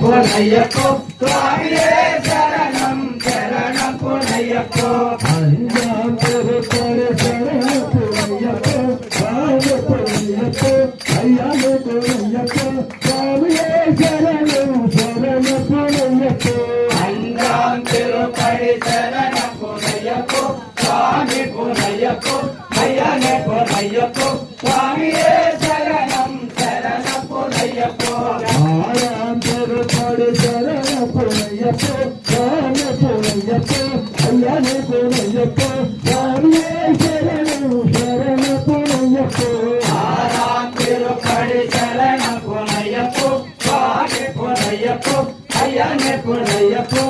பொன்னையப்போ சுவாமியே சரணம் சரணம் பொன்னையப்போ ஐயாம் திருப்பதி சரணம் பொன்னையப்போ சுவாமி பொன்னையப்போ ஐயாம் பொன்னையப்போ சுவாமியே சரணம் சரணம் பொன்னையப்போ ஐயாம் திருப்பதி சரணம் பொன்னையப்போ சுவாமி பொன்னையப்போ ஐயானே பொன்னையப்போ சுவாமியே சரணம் சரணம் பொன்னையப்போ ஆறாம் திருப்பதி சரணம் பொன்னையப்போ சுவாமி பொன்னையப்போ ஐயானே பொன்னையப்போ சுவாமியே சரணம் சரணம் பொன்னையப்போ ஆறாம் திருப்பதி சரணம் பொன்னையப்போ சுவாமி பொன்னையப்போ ஐயானே பொன்னையப்போ